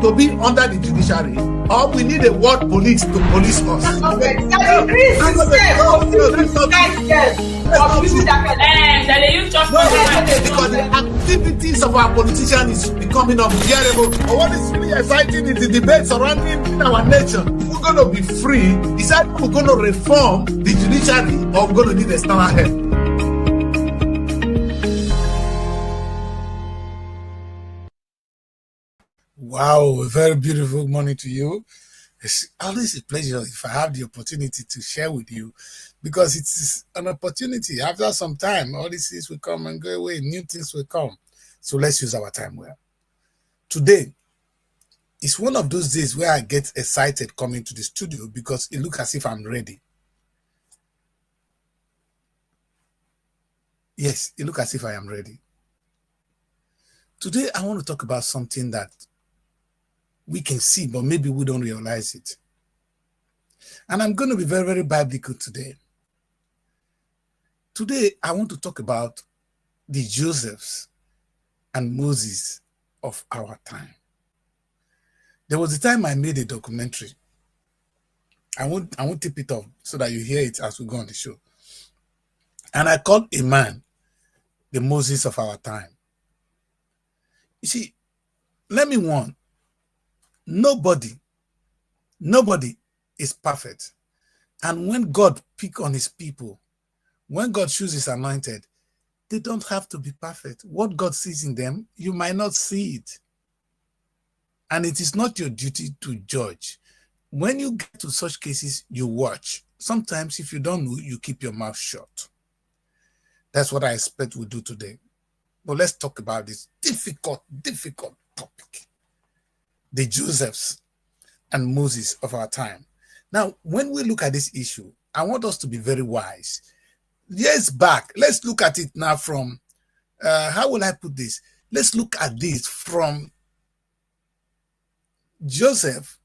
to be under the judiciary, or we need a world police to police us. Okay, Daddy Kris is there for people to guide them. For people that can Because the activities of our politicians is becoming unbearable. But what is really exciting is the debate surrounding our nation. We're going to be free. Is that we're going to reform the judiciary, or we're going to need external help? Wow, a very beautiful morning to you. It's always a pleasure if I have the opportunity to share with you, because it is an opportunity. After some time, all these things will come and go away, new things will come. So let's use our time well. Today is one of those days where I get excited coming to the studio because it looks as if I'm ready. Yes, it looks as if I am ready. Today, I want to talk about something that we can see, but maybe we don't realize it. And I'm going to be very, very biblical today. Today, I want to talk about the Josephs and Moses of our time. There was a time I made a documentary. I won't tip it off so that you hear it as we go on the show. And I called a man the Moses of our time. You see, let me warn, nobody is perfect. And when God picks on his people, when God chooses his anointed, they don't have to be perfect. What God sees in them, you might not see it. And it is not your duty to judge. When you get to such cases, you watch. Sometimes if you don't know, you keep your mouth shut. That's what I expect we'll do today. But let's talk about this difficult topic. The Josephs and Moses of our time. Now, when we look at this issue, I want us to be very wise. Years back, let's look at it now from, how will I put this? Let's look at this from Joseph.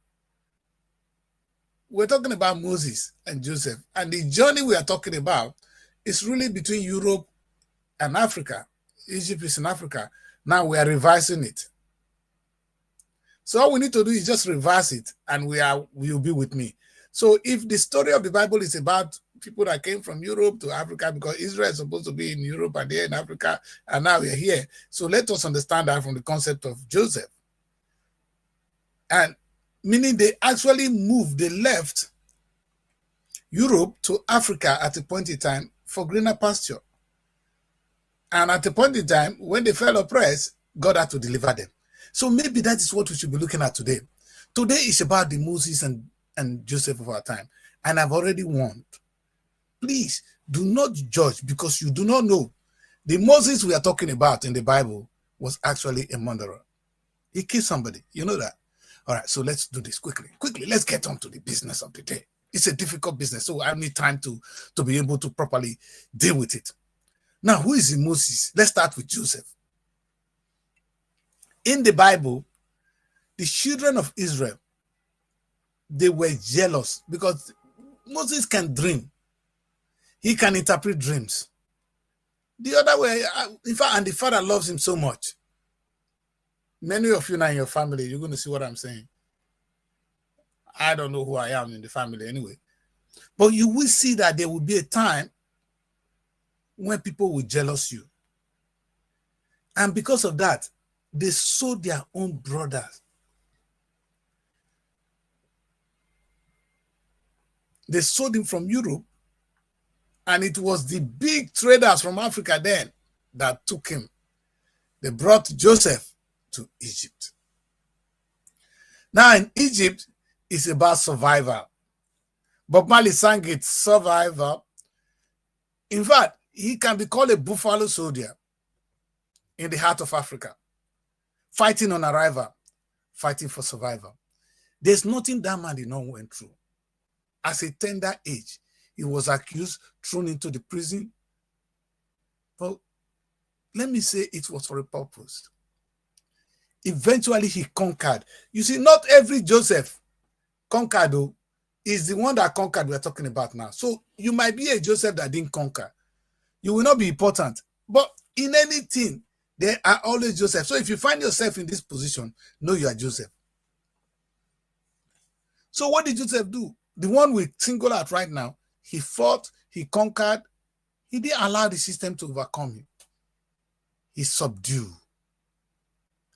We're talking about Moses and Joseph. And the journey we are talking about is really between Europe and Africa. Egypt is in Africa. Now we are revising it. So all we need to do is just reverse it, and you'll be with me. So if the story of the Bible is about people that came from Europe to Africa, because Israel is supposed to be in Europe and they're in Africa, and now we're here. So let us understand that from the concept of Joseph. And meaning they actually moved, they left Europe to Africa at a point in time for greener pasture. And at a point in time, when they felt oppressed, God had to deliver them. So maybe that is what we should be looking at today. Today is about the Moses and Joseph of our time. And I've already warned. Please do not judge because you do not know. The Moses we are talking about in the Bible was actually a murderer. He killed somebody. You know that? All right, so let's do this quickly. Quickly, let's get on to the business of the day. It's a difficult business, so I need time to be able to properly deal with it. Now, who is Moses? Let's start with Joseph. In the Bible, the children of Israel, they were jealous because Moses can dream. He can interpret dreams. The other way, in fact, and the father loves him so much. Many of you now in your family, you're going to see what I'm saying. I don't know who I am in the family anyway. But you will see that there will be a time when people will jealous you. And because of that, they sold their own brothers. They sold him from Europe, and it was the big traders from Africa then that took him. They brought Joseph to Egypt. Now in Egypt, it's about survival. Bob Marley sang it, survival. In fact, he can be called a buffalo soldier in the heart of Africa, fighting on arrival, fighting for survival. There's nothing that man did not went through. At a tender age, he was accused, thrown into the prison. But let me say it was for a purpose. Eventually, he conquered. You see, not every Joseph conquered, though, is the one that conquered we're talking about now. So you might be a Joseph that didn't conquer. You will not be important. But in anything, there are always Joseph. So if you find yourself in this position, know you are Joseph. So what did Joseph do? The one we single out right now, he fought, he conquered, he didn't allow the system to overcome him. He subdued.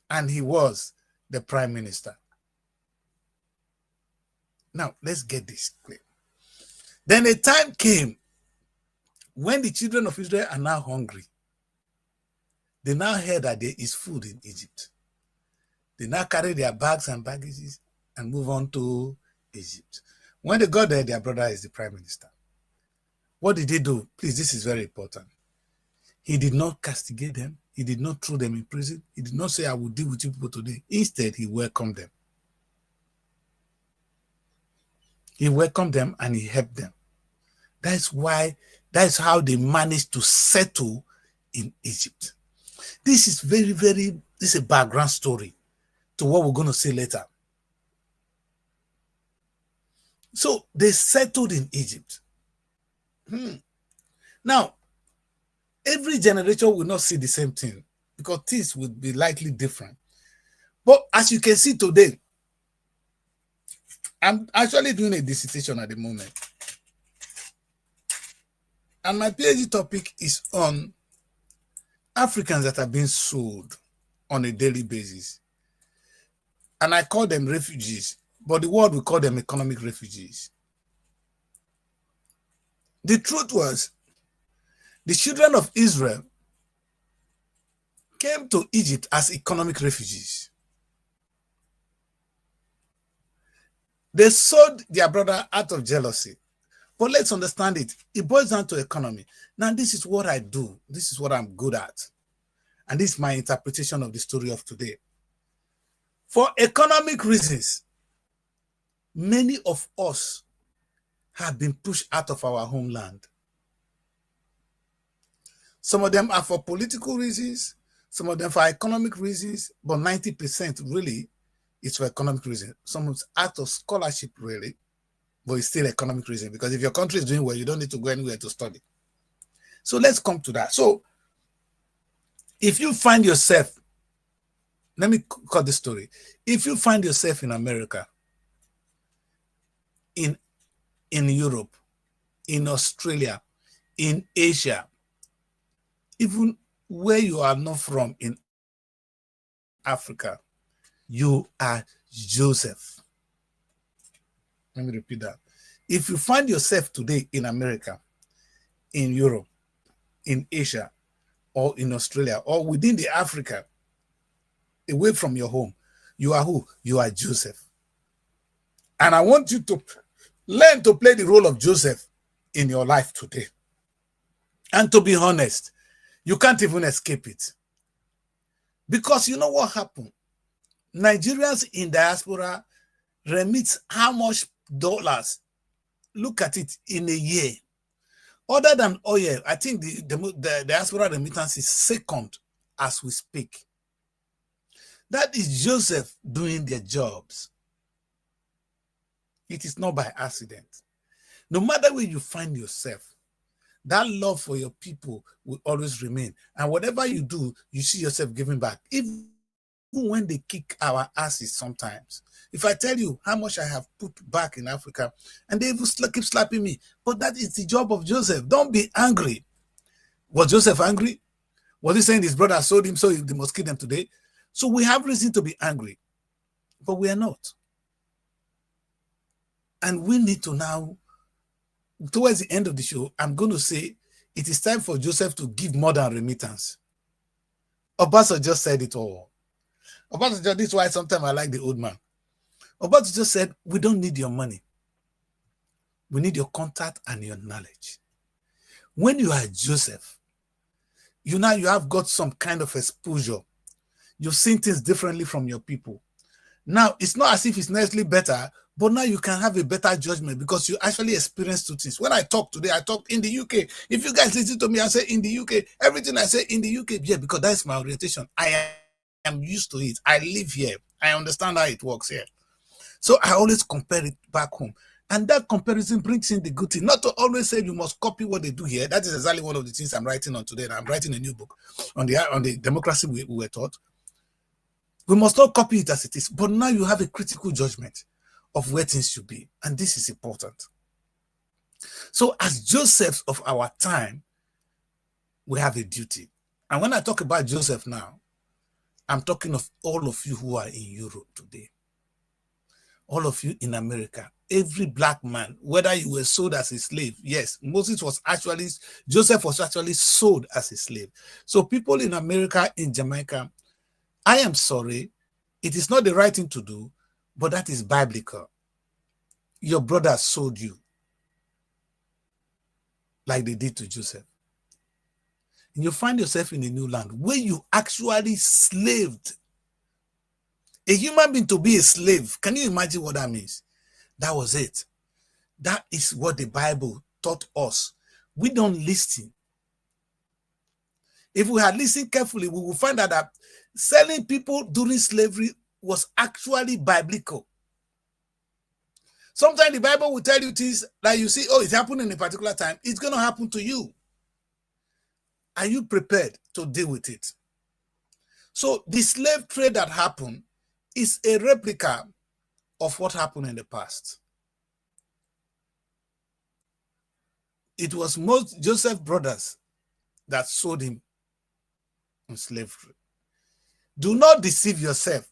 And he was the prime minister. Now, let's get this clear. Then a time came when the children of Israel are now hungry. They now hear that there is food in Egypt. They now carry their bags and baggages and move on to Egypt. When they got there, their brother is the prime minister. What did they do? Please, this is very important. He did not castigate them. He did not throw them in prison. He did not say, I will deal with you people today. Instead, he welcomed them. He welcomed them and he helped them. That's how they managed to settle in Egypt. This is this is a background story to what we're going to say later. So they settled in Egypt. Now, every generation will not see the same thing because things will be likely different. But as you can see today, I'm actually doing a dissertation at the moment. And my PhD topic is on Africans that are being sold on a daily basis. And I call them refugees, but the world will call them economic refugees. The truth was, the children of Israel came to Egypt as economic refugees. They sold their brother out of jealousy. But let's understand it. It boils down to economy. Now, this is what I do. This is what I'm good at. And this is my interpretation of the story of today. For economic reasons, many of us have been pushed out of our homeland. Some of them are for political reasons, some of them for economic reasons, but 90% really is for economic reasons. Some is out of scholarship really, but it's still economic reason, because if your country is doing well, you don't need to go anywhere to study. So let's come to that. So if you find yourself, let me cut this story. If you find yourself in America, in Europe, in Australia, in Asia, even where you are not from in Africa, you are Joseph. Let me repeat that. If you find yourself today in America, in Europe, in Asia, or in Australia, or within the Africa, away from your home, you are who? You are Joseph. And I want you to learn to play the role of Joseph in your life today. And to be honest, you can't even escape it. Because you know what happened? Nigerians in diaspora remit how much dollars? Look at it in a year. Other than oil, I think the diaspora remittance is second as we speak. That is Joseph doing their jobs. It is not by accident. No matter where you find yourself, that love for your people will always remain. And whatever you do, you see yourself giving back. Even when they kick our asses sometimes. If I tell you how much I have put back in Africa, and they even keep slapping me, but that is the job of Joseph. Don't be angry. Was Joseph angry? Was he saying his brother sold him, so they must kill them today? So we have reason to be angry, but we are not. And we need to now, towards the end of the show, I'm going to say it is time for Joseph to give more than remittance. Obasanjo just said it all. Obasanjo, this is why sometimes I like the old man. Obasanjo just said, we don't need your money. We need your contact and your knowledge. When you are Joseph, you have got some kind of exposure. You've seen things differently from your people. Now, it's not as if it's necessarily better, but now you can have a better judgment because you actually experience two things. When I talk today, I talk in the UK. If you guys listen to me, I say in the UK. Everything I say in the UK, yeah, because that's my orientation. I am used to it. I live here. I understand how it works here. So I always compare it back home. And that comparison brings in the good thing. Not to always say you must copy what they do here. That is exactly one of the things I'm writing on today. And I'm writing a new book on the democracy we were taught. We must not copy it as it is. But now you have a critical judgment. of where things should be. And this is important. So as Josephs of our time, we have a duty. And when I talk about Joseph now, I'm talking of all of you who are in Europe today. All of you in America, every black man, whether you were sold as a slave, yes, Joseph was actually sold as a slave. So people in America, in Jamaica, I am sorry, it is not the right thing to do, but that is biblical. Your brother sold you like they did to Joseph. And you find yourself in a new land where you actually slaved. A human being to be a slave. Can you imagine what that means? That was it. That is what the Bible taught us. We don't listen. If we had listened carefully, we will find out that selling people during slavery was actually biblical. Sometimes the Bible will tell you things that you see, oh, it's happening in a particular time. It's going to happen to you. Are you prepared to deal with it? So the slave trade that happened is a replica of what happened in the past. It was most Joseph's brothers that sold him in slavery. Do not deceive yourself.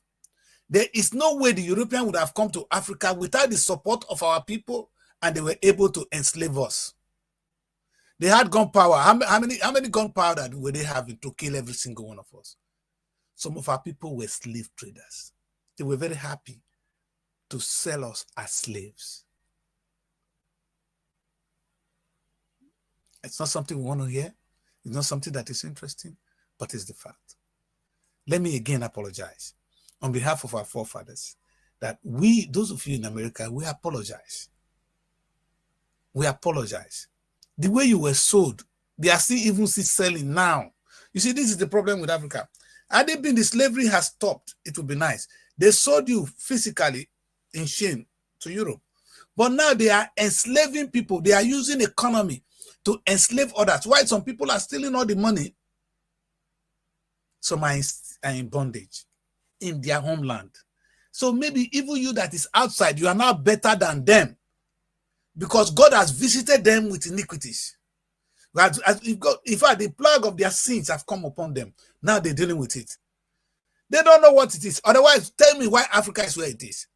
There is no way the European would have come to Africa without the support of our people, and they were able to enslave us. They had gunpowder. How many gunpowder were they having to kill every single one of us? Some of our people were slave traders. They were very happy to sell us as slaves. It's not something we want to hear. It's not something that is interesting, but it's the fact. Let me again apologize on behalf of our forefathers that we, those of you in America, we apologize. We apologize. The way you were sold, they are still selling now. You see, this is the problem with Africa. Had it been the slavery has stopped, it would be nice. They sold you physically in shame to Europe. But now they are enslaving people. They are using economy to enslave others. Why some people are stealing all the money? Some are in bondage in their homeland. So maybe even you that is outside, you are now better than them because God has visited them with iniquities. In fact, the plague of their sins have come upon them. Now they're dealing with it. They don't know what it is. Otherwise, tell me why Africa is where it is.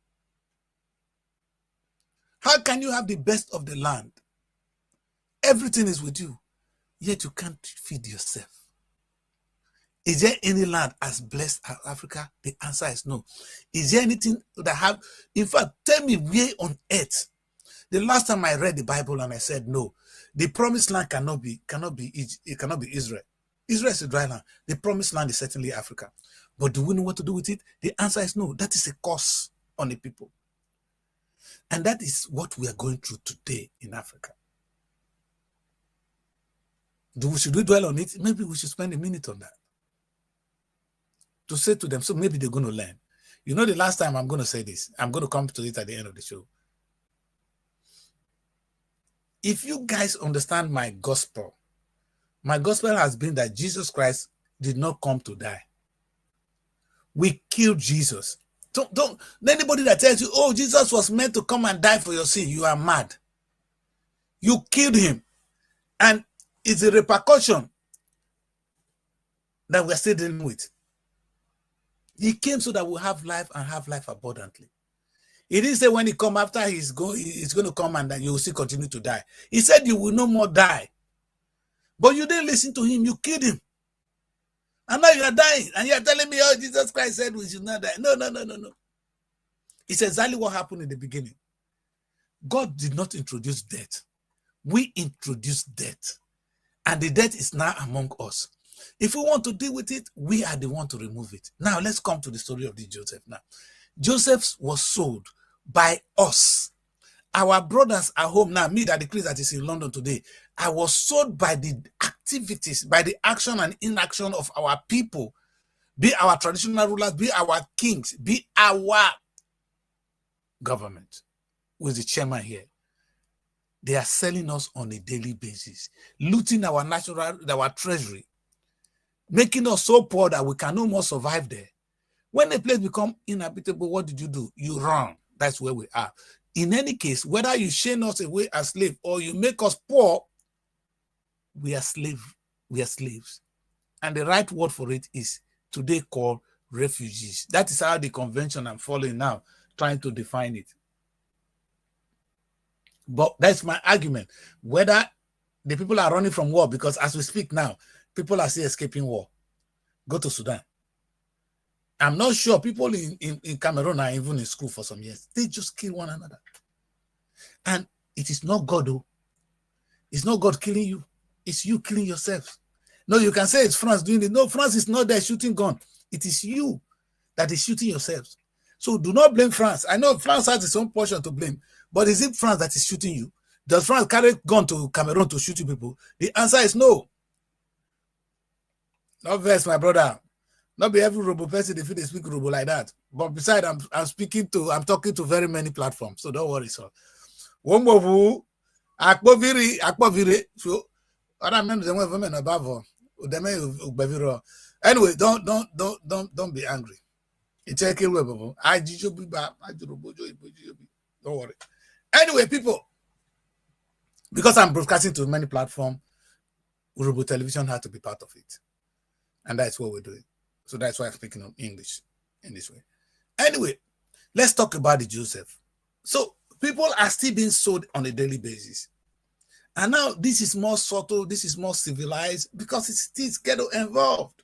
How can you have the best of the land? Everything is with you, yet you can't feed yourself. Is there any land as blessed as Africa? The answer is no. Is there anything that have, in fact, tell me where on earth. The last time I read the Bible and I said no, the promised land cannot be Israel. Israel is a dry land. The promised land is certainly Africa. But do we know what to do with it? The answer is no. That is a curse on the people. And that is what we are going through today in Africa. Should we dwell on it? Maybe we should spend a minute on that. To say to them, so maybe they're going to learn. You know, the last time I'm going to say this, I'm going to come to it at the end of the show. If you guys understand my gospel has been that Jesus Christ did not come to die. We killed Jesus. Don't anybody that tells you, oh, Jesus was meant to come and die for your sin, you are mad. You killed him. And it's a repercussion that we're still dealing with. He came so that we'll have life and have life abundantly. He didn't say when he come after he's going to come and then you will still continue to die. He said you will no more die. But you didn't listen to him. You killed him. And now you are dying. And you are telling me, oh, Jesus Christ said we should not die. No. It's exactly what happened in the beginning. God did not introduce death. We introduced death. And the death is now among us. If we want to deal with it, we are the one to remove it. Now, let's come to the story of this Joseph now. Joseph was sold by us. Our brothers at home now, me that the Kris that is in London today, I was sold by the activities, by the action and inaction of our people, be our traditional rulers, be our kings, be our government, with the chairman here. They are selling us on a daily basis, looting our treasury, making us so poor that we can no more survive there. When a place becomes inhabitable, what did you do? You run. That's where we are. In any case, whether you chain us away as slaves or you make us poor, we are slaves. We are slaves. And the right word for it is today called refugees. That is how the convention I'm following now, trying to define it. But that's my argument. Whether the people are running from war, because as we speak now, people are still escaping war. Go to Sudan. I'm not sure people in Cameroon are even in school for some years. They just kill one another. And it is not God, though. It's not God killing you. It's you killing yourself. No, you can say it's France doing it. No, France is not there shooting gun. It is you that is shooting yourselves. So do not blame France. I know France has its own portion to blame, but is it France that is shooting you? Does France carry gun to Cameroon to shoot you people? The answer is no. Not vex, my brother. Not be every robo person if they speak robo like that. But besides, I'm talking to very many platforms, so don't worry, sir. One more akpoviri. So other men they want women above. Anyway, don't be angry. It's a kill web. Don't worry. Anyway, people, because I'm broadcasting to many platforms, Urubu Television had to be part of it. And that's what we're doing. So that's why I'm speaking in English in this way. Anyway, let's talk about the Joseph. So people are still being sold on a daily basis. And now this is more subtle, this is more civilized because it's still ghetto involved.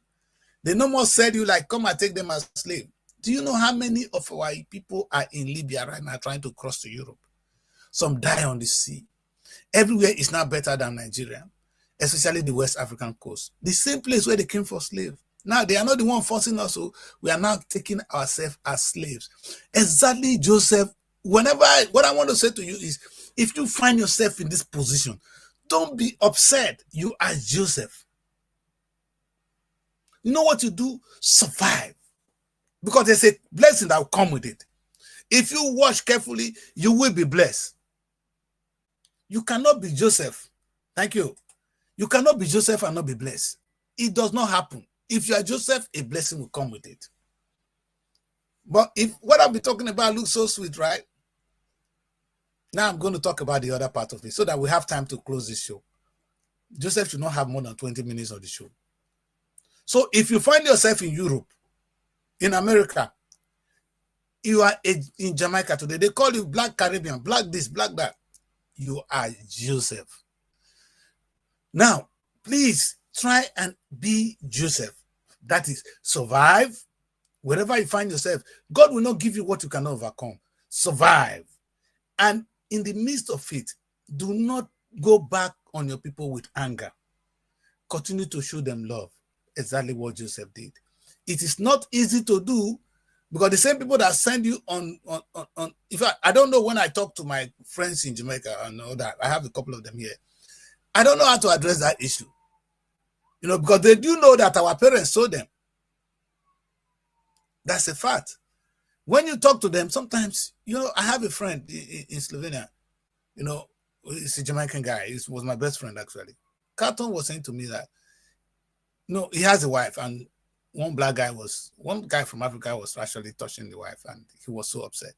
They no more sell you like, come and take them as slave. Do you know how many of our people are in Libya right now trying to cross to Europe? Some die on the sea. Everywhere is now better than Nigeria, especially the West African coast. The same place where they came for slaves. Now they are not the one forcing us, so we are now taking ourselves as slaves. Exactly, Joseph. What I want to say to you is, if you find yourself in this position, don't be upset. You are Joseph. You know what you do? Survive. Because there's a blessing that will come with it. If you watch carefully, you will be blessed. You cannot be Joseph. Thank you. You cannot be Joseph and not be blessed. It does not happen. If you are Joseph, a blessing will come with it. But if what I'll be talking about looks so sweet, right? Now I'm going to talk about the other part of it so that we have time to close this show. Joseph should not have more than 20 minutes of the show. So if you find yourself in Europe, in America, you are in Jamaica today, they call you Black Caribbean, Black this, Black that. You are Joseph. Now, please try and be Joseph. That is, survive. Wherever you find yourself, God will not give you what you cannot overcome. Survive. And in the midst of it, do not go back on your people with anger. Continue to show them love. Exactly what Joseph did. It is not easy to do because the same people that send you on in fact, I don't know when I talk to my friends in Jamaica and all that. I have a couple of them here. I don't know how to address that issue. You know, because they do know that our parents sold them. That's a fact. When you talk to them, sometimes, you know, I have a friend in Slovenia, you know, he's a Jamaican guy. He was my best friend, actually. Carlton was saying to me that, no, he has a wife, and one guy from Africa was actually touching the wife, and he was so upset.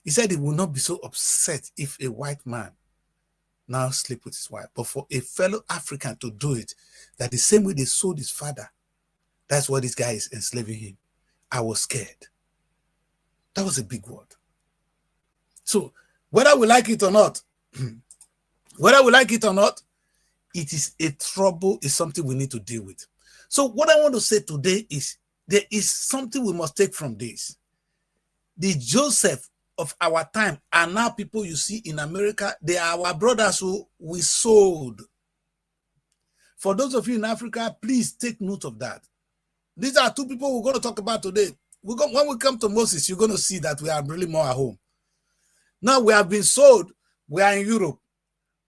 He said he would not be so upset if a white man now sleep with his wife, but for a fellow African to do it, that the same way they sold his father, that's what this guy is enslaving him. I was scared. That was a big word. So whether we like it or not, it is a trouble, is something we need to deal with. So what I want to say today is there is something we must take from this. The Joseph of our time are now people you see in America. They are our brothers who we sold. For those of you in Africa, please take note of that. These are two people we're going to talk about today. When we come to Moses, you're going to see that we are really more at home. Now we have been sold. We are in Europe.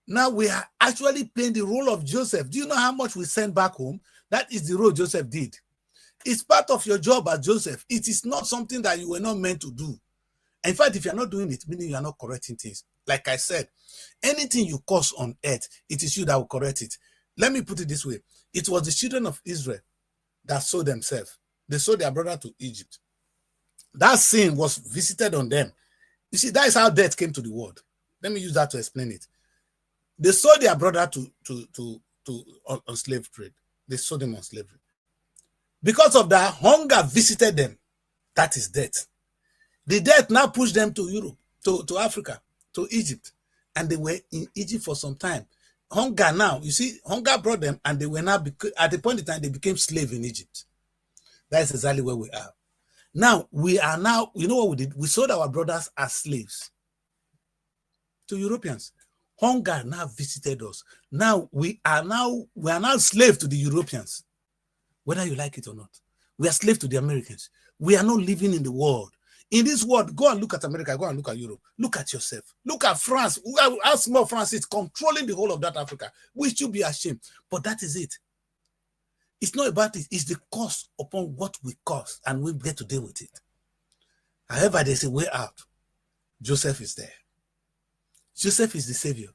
Now we are actually playing the role of Joseph. Do you know how much we send back home? That is the role Joseph did. It's part of your job as Joseph. It is not something that you were not meant to do. In fact, if you're not doing it, meaning you are not correcting things. Like I said, anything you cause on earth, it is you that will correct it. Let me put it this way. It was the children of Israel that sold themselves. They sold their brother to Egypt. That sin was visited on them. You see, that is how death came to the world. Let me use that to explain it. They sold their brother on slave trade. They sold him on slavery. Because of that, hunger visited them. That is death. The death now pushed them to Europe, to Africa, to Egypt. And they were in Egypt for some time. Hunger now, you see, hunger brought them, and they were now, at the point in time, they became slaves in Egypt. That is exactly where we are. Now, you know what we did? We sold our brothers as slaves to Europeans. Hunger now visited us. Now we are now slaves to the Europeans, whether you like it or not. We are slaves to the Americans. We are not living in the world. In this world, go and look at America, go and look at Europe. Look at yourself. Look at France. How small France is controlling the whole of that Africa. We should be ashamed. But that is it. It's not about it. It's the cost upon what we cost, and we get to deal with it. However, there's a way out. Joseph is there. Joseph is the savior.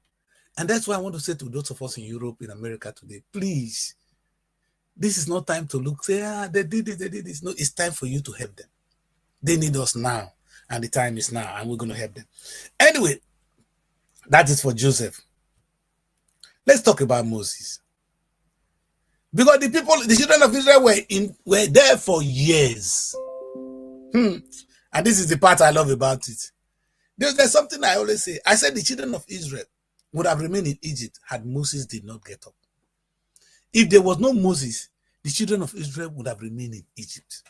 And that's why I want to say to those of us in Europe, in America today, please, this is not time to look, say, they did this. No, it's time for you to help them. They need us now, and the time is now, and we're going to help them. Anyway, that is for Joseph. Let's talk about Moses. Because the children of Israel were there for years. And this is the part I love about it. There's something I always say. I said the children of Israel would have remained in Egypt had Moses did not get up. If there was no Moses, the children of Israel would have remained in Egypt.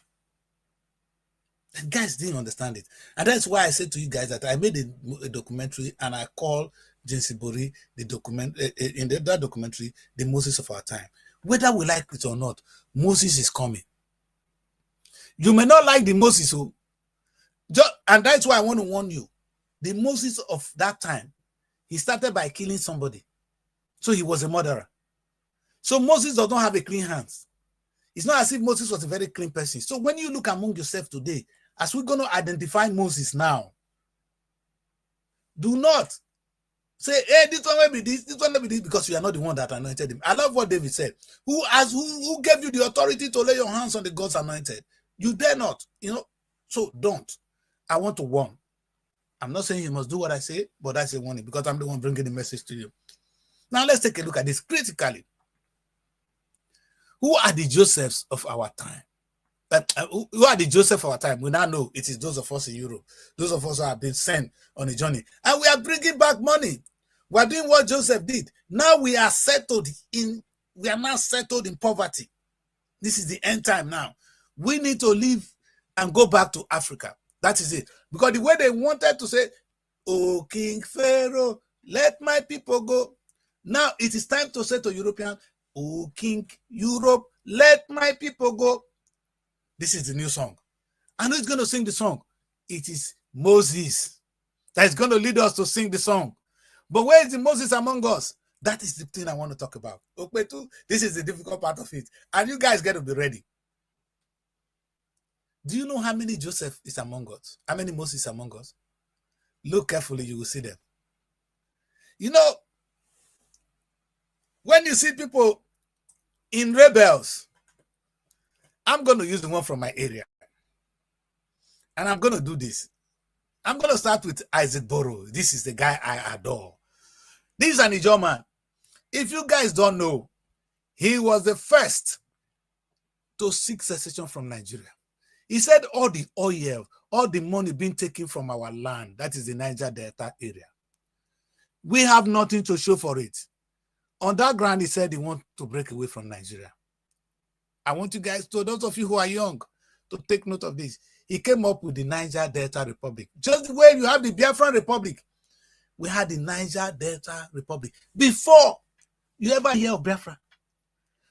The guys didn't understand it. And that's why I said to you guys that I made a documentary, and I call James Ibori in that documentary, the Moses of our time. Whether we like it or not, Moses is coming. You may not like the Moses, and that's why I want to warn you. The Moses of that time, he started by killing somebody. So he was a murderer. So Moses does not have a clean hands. It's not as if Moses was a very clean person. So when you look among yourself today, as we're going to identify Moses now, do not say, hey, this one will be this one will be this, because you are not the one that anointed him. I love what David said. Who gave you the authority to lay your hands on the God's anointed? You dare not, so don't. I want to warn. I'm not saying you must do what I say, but that's a warning, because I'm the one bringing the message to you. Now let's take a look at this critically. Who are the Josephs of our time? Who are the Joseph of our time? We now know it is those of us in Europe, those of us who have been sent on a journey, and we are bringing back money. We are doing what Joseph did. Now we are now settled in poverty. This is the end time now. We need to leave and go back to Africa. That is it. Because the way they wanted to say, oh, King Pharaoh, let my people go. Now it is time to say to Europeans, oh, King Europe, let my people go. This is the new song. And who's going to sing the song? It is Moses that is going to lead us to sing the song. But where is the Moses among us? That is the thing I want to talk about. Okay, this is the difficult part of it. And you guys got to be ready. Do you know how many Joseph is among us? How many Moses is among us? Look carefully, you will see them. When you see people in rebels, I'm going to use the one from my area. And I'm going to do this. I'm going to start with Isaac Boro. This is the guy I adore. This is an Ijaw man. If you guys don't know, he was the first to seek secession from Nigeria. He said all the oil, all the money being taken from our land, that is the Niger Delta area, we have nothing to show for it. On that ground, he said he wants to break away from Nigeria. I want you guys, to those of you who are young, to take note of this. He came up with the Niger Delta Republic. Just the way you have the Biafran Republic, we had the Niger Delta Republic before you ever hear of Biafra.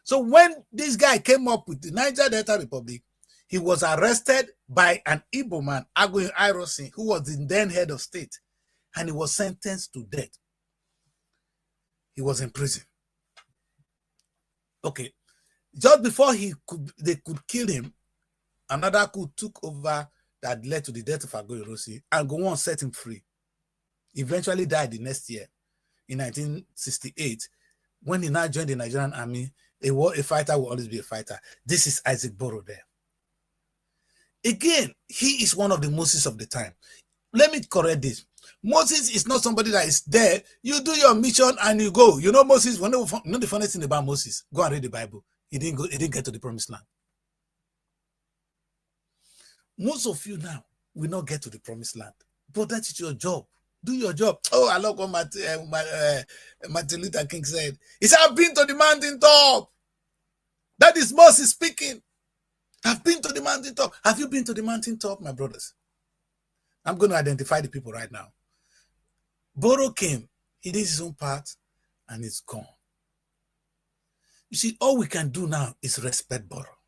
So when this guy came up with the Niger Delta Republic, he was arrested by an Igbo man, Agoyin Irosin, who was the then head of state, and he was sentenced to death. He was in prison. Okay. Just before they could kill him, another coup took over that led to the death of Agoyin Irosin, and Gowon set him free. Eventually died the next year, in 1968. When he now joined the Nigerian army, a fighter will always be a fighter. This is Isaac Boro there. Again, he is one of the Moses of the time. let me correct this. Moses is not somebody that is there. You do your mission and you go. You know Moses, you know the funniest thing about Moses? Go and read the Bible. He didn't get to the promised land. Most of you now will not get to the promised land. But that is your job. Do your job. Oh, I love what Martin Luther King said. He said, I've been to the mountaintop. That is Moses speaking. I've been to the mountaintop. Have you been to the mountaintop, my brothers? I'm going to identify the people right now. Boro came. He did his own part and it's gone. You see, all we can do now is respect Boro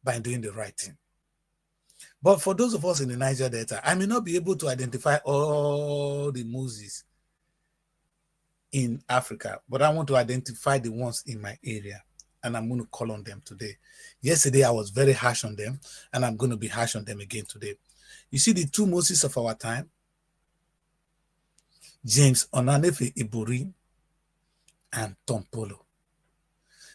by doing the right thing. But for those of us in the Niger Delta, I may not be able to identify all the Moses in Africa, but I want to identify the ones in my area, and I'm going to call on them today. Yesterday, I was very harsh on them, and I'm going to be harsh on them again today. You see the two Moses of our time, James Onanefe Ibori and Tom Polo.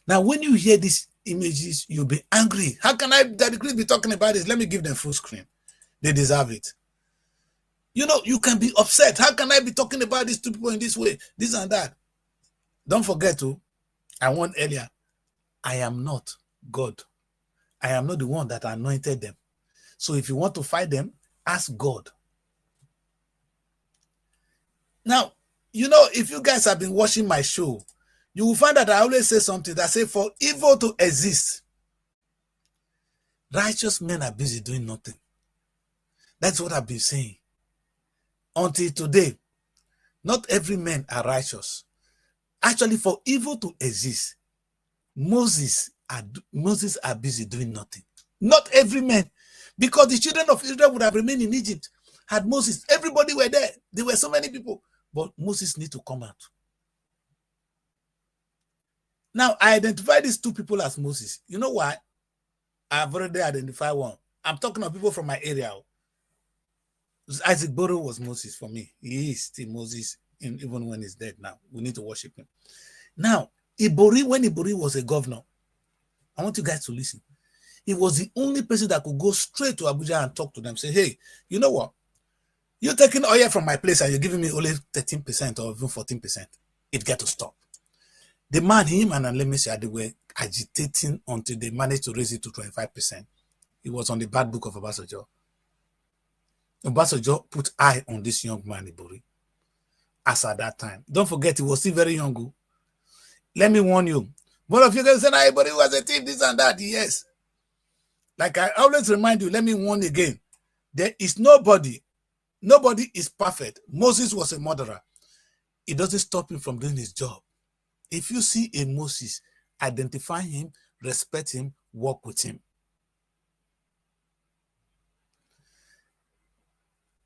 Now, when you hear these images, you'll be angry. How can Daddy Kris be talking about this? Let me give them full screen. They deserve it. You know, you can be upset. How can I be talking about these two people in this way? This and that. Don't forget to, I warned earlier, I am not God. I am not the one that anointed them. So if you want to fight them, ask God. Now, you know, if you guys have been watching my show, you will find that I always say something that say for evil to exist, righteous men are busy doing nothing. That's what I've been saying. Until today, not every man are righteous. Actually, for evil to exist, Moses are busy doing nothing. Not every man. Because the children of Israel would have remained in Egypt. Had Moses, everybody were there. There were so many people. But Moses need to come out. Now, I identify these two people as Moses. You know why? I've already identified one. I'm talking of people from my area. Isaac Boro was Moses for me. He is still Moses, even when he's dead now. We need to worship him. Now, Ibori, when Ibori was a governor, I want you guys to listen. He was the only person that could go straight to Abuja and talk to them. Say, hey, you know what? You're taking oil from my place and you're giving me only 13% or even 14%. It got to stop. The man, him and Alemesi, they were agitating until they managed to raise it to 25%. It was on the bad book of Obasanjo. Obasanjo put eye on this young man, Ibori, as at that time. Don't forget, he was still very young. Let me warn you. One of you guys say, Ibori was a thief, this and that. Yes. Like I always remind you, let me warn again. There is nobody is perfect. Moses was a murderer. It doesn't stop him from doing his job. If you see a Moses, identify him, respect him, work with him.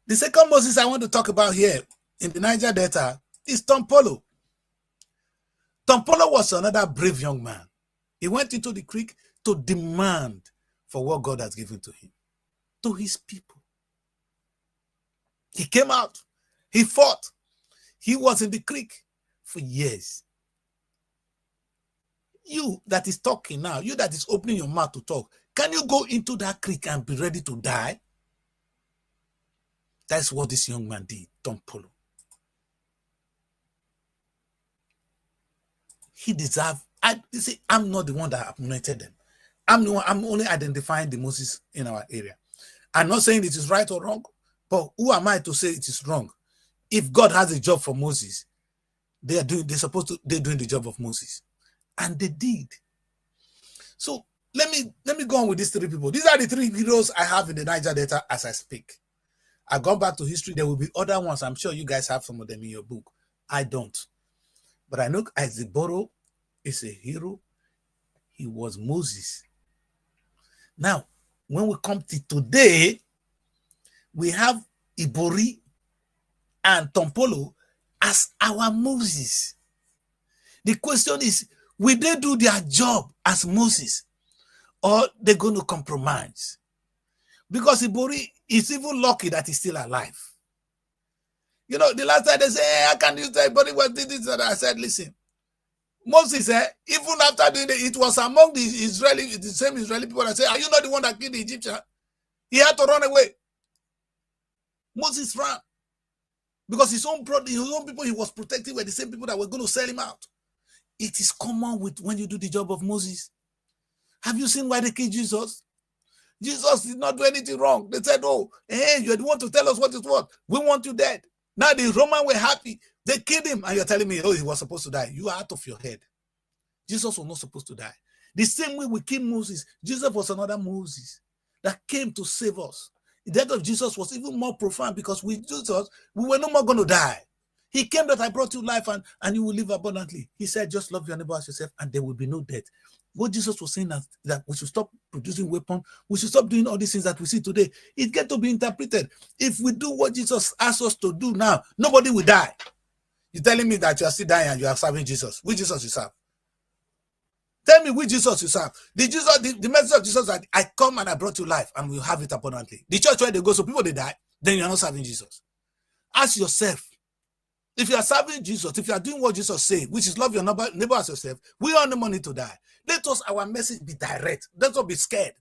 The second Moses I want to talk about here in the Niger Delta is Tom Polo. Tom Polo was another brave young man. He went into the creek to demand for what God has given to him, to his people. He came out. He fought. He was in the creek for years. You that is talking now, you that is opening your mouth to talk, can you go into that creek and be ready to die? That's what this young man did, Tom Polo. He deserved, you see, I'm not the one that anointed them. I'm only identifying the Moses in our area. I'm not saying it is right or wrong, but who am I to say it is wrong? If God has a job for Moses, they're doing the job of Moses. And they did. So let me go on with these three people. These are the three heroes I have in the Niger Delta as I speak. I've gone back to history. There will be other ones. I'm sure you guys have some of them in your book. I don't. But I know Isaac Boro is a hero. He was Moses. Now, when we come to today, we have Ibori and Tom Polo as our Moses. The question is, will they do their job as Moses or they're going to compromise? Because Ibori is even lucky that he's still alive. You know, the last time they say, hey, how can you say Ibori was did this? And I said, listen, Moses said, even after doing it, it was among the same Israeli people that say, are you not the one that killed the Egyptian? He had to run away. Moses ran because his own brother, his own people he was protecting were the same people that were going to sell him out. It is common with when you do the job of Moses. Have you seen why they killed Jesus? Jesus did not do anything wrong. They said, oh, hey, you're the one to tell us what is what. We want you dead. Now the Romans were happy. They killed him. And you're telling me, oh, he was supposed to die. You are out of your head. Jesus was not supposed to die. The same way we killed Moses. Jesus was another Moses that came to save us. The death of Jesus was even more profound because with Jesus, we were no more going to die. He came that I brought you life and you will live abundantly. He said, just love your neighbor as yourself and there will be no death. What Jesus was saying that we should stop producing weapons, we should stop doing all these things that we see today. It gets to be interpreted. If we do what Jesus asked us to do now, nobody will die. You're telling me that you are still dying and you are serving Jesus. Which Jesus you serve? Tell me which Jesus you serve. The message of Jesus that I come and I brought you life and we'll have it abundantly. The church where they go, so people they die, then you are not serving Jesus. Ask yourself, if you are serving Jesus, if you are doing what Jesus said, which is love your neighbor as yourself, we all no money to die. Let us, our message be direct. Let us be scared.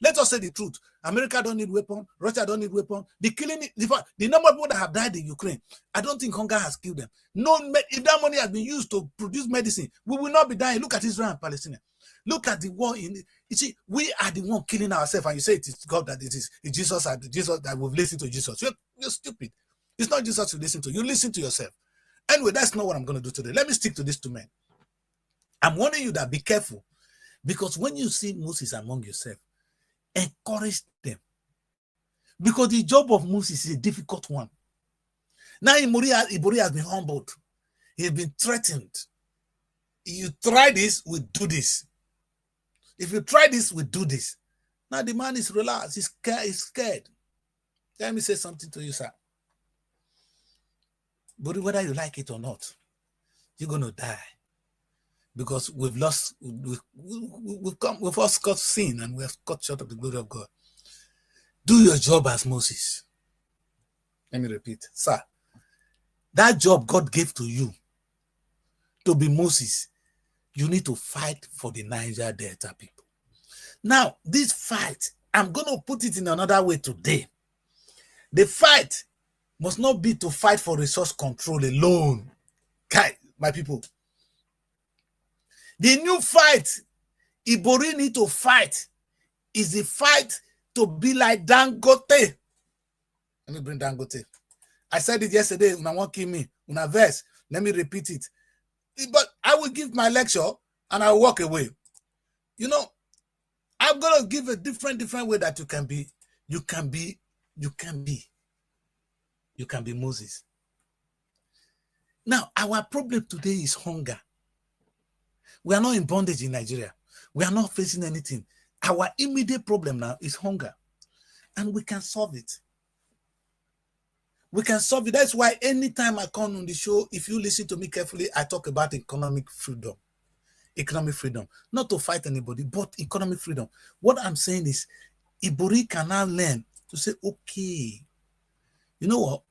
Let us say the truth. America don't need weapon. Russia don't need weapon. The number of people that have died in Ukraine, I don't think hunger has killed them. No, if that money has been used to produce medicine, we will not be dying. Look at Israel and Palestine. Look at the war in. You see, we are the one killing ourselves, and you say it is God that it is Jesus that we've listened to Jesus. You're stupid. It's not Jesus you listen to. You listen to yourself. Anyway, that's not what I'm going to do today. Let me stick to these two men. I'm warning you that be careful. Because when you see Moses among yourself, encourage them. Because the job of Moses is a difficult one. Now Ibori has been humbled. He's been threatened. If you try this, we do this. If you try this, we do this. Now the man is relaxed. He's scared. Let me say something to you, sir. But whether you like it or not, you're going to die. Because we've first got sin and we have cut short of the glory of God. Do your job as Moses. Let me repeat. Sir, that job God gave to you to be Moses, you need to fight for the Niger Delta people. Now, this fight, I'm going to put it in another way today. The fight must not be to fight for resource control alone. Okay, my people. The new fight Ibori need to fight is the fight to be like Dangote. Let me bring Dangote. I said it yesterday. Una won't kill me. Una verse. Let me repeat it. But I will give my lecture and I'll walk away. You know, I'm going to give a different way that you can be Moses. Now, our problem today is hunger. We are not in bondage in Nigeria. We are not facing anything. Our immediate problem now is hunger. And we can solve it. We can solve it. That's why anytime I come on the show, if you listen to me carefully, I talk about economic freedom. Economic freedom. Not to fight anybody, but economic freedom. What I'm saying is, Ibori can now learn to say, okay, you know what?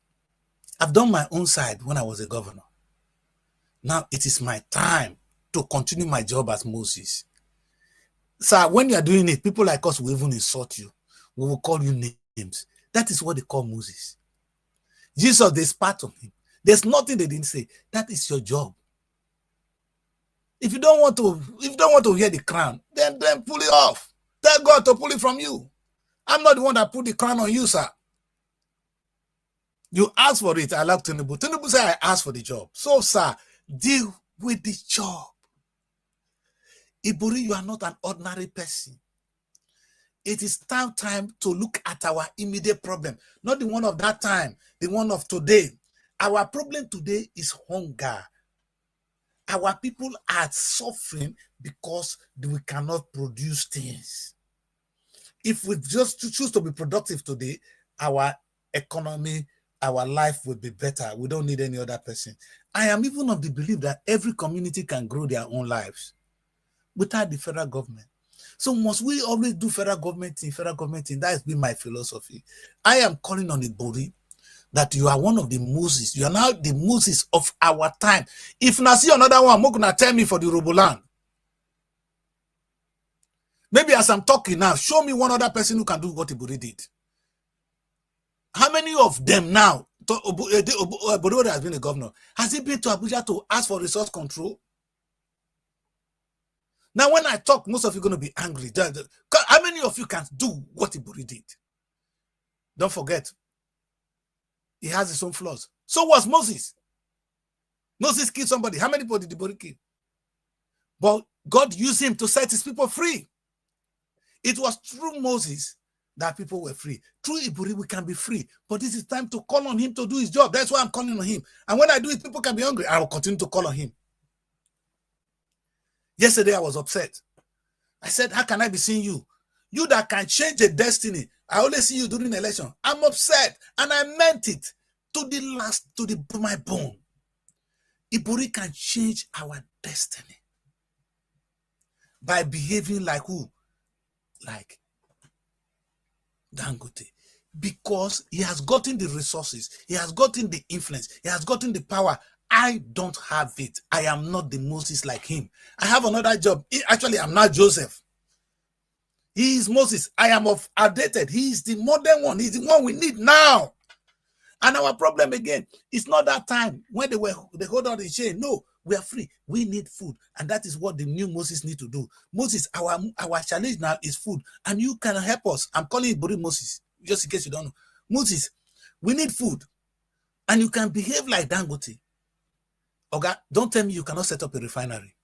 I've done my own side when I was a governor. Now it is my time to continue my job as Moses. Sir, when you are doing it, people like us will even insult you. We will call you names. That is what they call Moses. Jesus, they spat on him. There's nothing they didn't say. That is your job. If you don't want to wear the crown, then pull it off. Tell God to pull it from you. I'm not the one that put the crown on you, sir. You ask for it. I like Tinubu. Tinubu said I asked for the job. So, sir, deal with the job. Ibori, you are not an ordinary person. It is now time to look at our immediate problem, not the one of that time, the one of today. Our problem today is hunger. Our people are suffering because we cannot produce things. If we just choose to be productive today, our economy, our life will be better. We don't need any other person. I am even of the belief that every community can grow their own lives without the federal government. So must we always do federal government thing? That has been my philosophy. I am calling on Ibori that you are one of the Moses. You are now the Moses of our time. If I see another one, I'm going to tell me for the Roboland. Maybe as I'm talking now, show me one other person who can do what Ibori did. How many of them now, Obodo has been a governor, has he been to Abuja to ask for resource control? Now, when I talk, most of you are going to be angry. How many of you can do what Ibori did? Don't forget, he has his own flaws. So was Moses. Moses killed somebody. How many people did Ibori kill? But God used him to set his people free. It was through Moses that people were free. Through Ibori, we can be free. But this is time to call on him to do his job. That's why I'm calling on him. And when I do it, people can be hungry. I will continue to call on him. Yesterday, I was upset. I said, how can I be seeing you? You that can change a destiny. I only see you during the election. I'm upset. And I meant it to the last, to my bone. Ibori can change our destiny by behaving like who? Like Dangote. Because he has gotten the resources. He has gotten the influence. He has gotten the power. I don't have it. I am not the Moses like him. I have another job. Actually, I'm not Joseph. He is Moses. I am outdated. He is the modern one. He's the one we need now. And our problem again, it's not that time when they hold on the chain. No, we are free. We need food. And that is what the new Moses need to do. Moses, our challenge now is food. And you can help us. I'm calling it Ibori Moses, just in case you don't know. Moses, we need food. And you can behave like Dangote. Okay, don't tell me you cannot set up a refinery.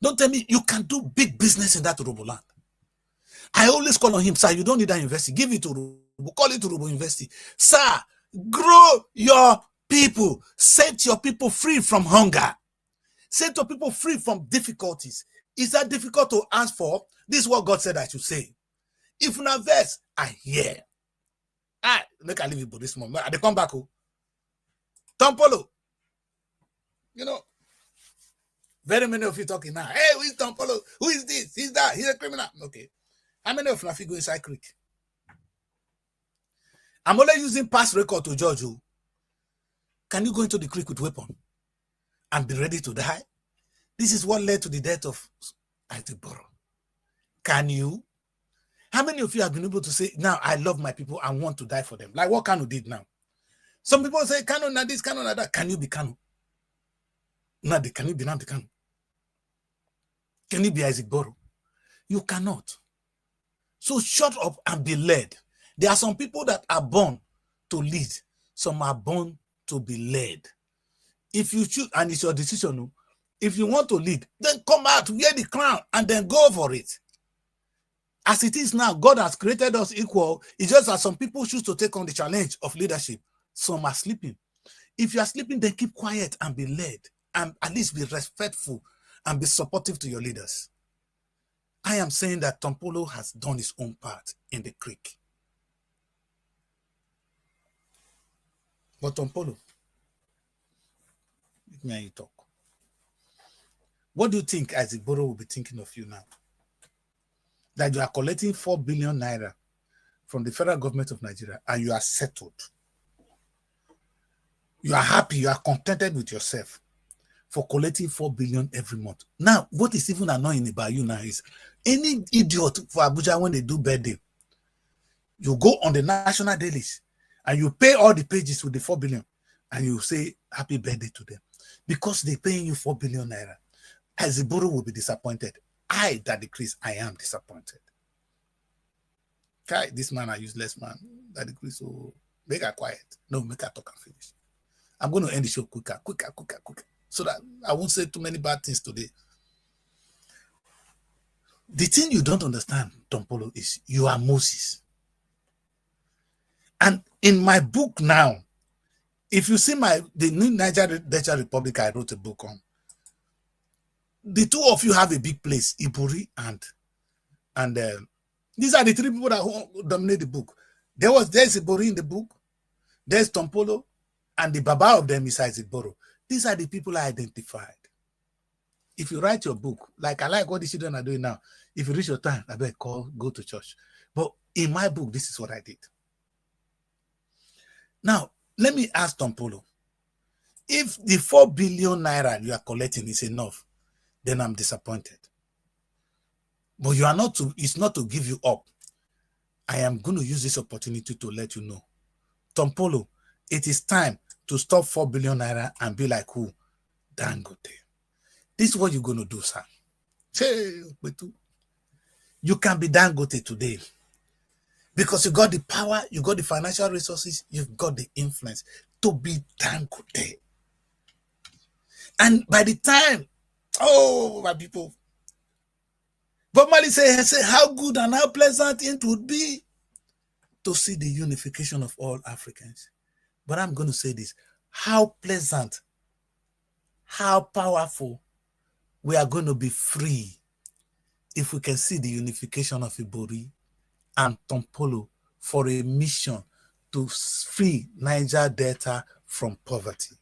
Don't tell me you can do big business in that Urobo land. I always call on him, sir, you don't need that university. Give it to Urobo. Call it to Urobo University. Sir, grow your people. Set your people free from hunger. Set your people free from difficulties. Is that difficult to ask for? This is what God said I should say. If not verse, I hear. Make I leave you for this moment. They come back. Tompolo. You know, very many of you talking now. Hey, who is Tompolo? Who is this? He's that. He's a criminal. Okay. How many of you go inside creek? I'm only using past record to judge you. Can you go into the creek with weapon and be ready to die? This is what led to the death of Aitiboro. Can you? How many of you have been able to say, now I love my people and want to die for them? Like what Kanu did now. Some people say, Kanu na this, Kanu na that. Can you be Kanu? Can you be Nnamdi Kanu? Can you be Isaac Boro? You cannot. So shut up and be led. There are some people that are born to lead. Some are born to be led. If you choose, and it's your decision, if you want to lead, then come out, wear the crown, and then go for it. As it is now, God has created us equal. It's just that some people choose to take on the challenge of leadership. Some are sleeping. If you are sleeping, then keep quiet and be led. And at least be respectful and be supportive to your leaders. I am saying that Tompolo has done his own part in the creek. But Tompolo, let me hear you talk. What do you think Isaac Boro will be thinking of you now? That you are collecting 4 billion naira from the federal government of Nigeria and you are settled. You are happy, you are contented with yourself for collecting 4 billion every month. Now, what is even annoying about you now is any idiot for Abuja when they do birthday, you go on the national dailies and you pay all the pages with the 4 billion and you say happy birthday to them because they're paying you 4 billion naira. Isaac Boro will be disappointed. I, Daddy Kris, I am disappointed. Okay, this man a useless man. Daddy Kris, so make her quiet. No, make her talk and finish. I'm going to end the show quicker. So that I won't say too many bad things today. The thing you don't understand, Tompolo, is you are Moses. And in my book now, if you see the new Niger Delta Republic I wrote a book on, the two of you have a big place, Ibori and these are the three people that dominate the book. There's Ibori in the book, there's Tompolo, and the Baba of them is Isaac Boro. These are the people I identified. If you write your book, like I like what the children are doing now, if you reach your time, I bet go to church. But in my book, this is what I did. Now, let me ask Tompolo, if the 4 billion naira you are collecting is enough, then I'm disappointed. But it's not to give you up. I am going to use this opportunity to let you know Tompolo, it is time to stop 4 billion naira and be like who? Dangote. This is what you're going to do, sir. You can be Dangote today because you got the power, you got the financial resources, you've got the influence to be Dangote. And by the time, oh, my people, Bob Marley say, how good and how pleasant it would be to see the unification of all Africans. But I'm going to say this, how pleasant, how powerful we are going to be free if we can see the unification of Ibori and Tompolo for a mission to free Niger Delta from poverty.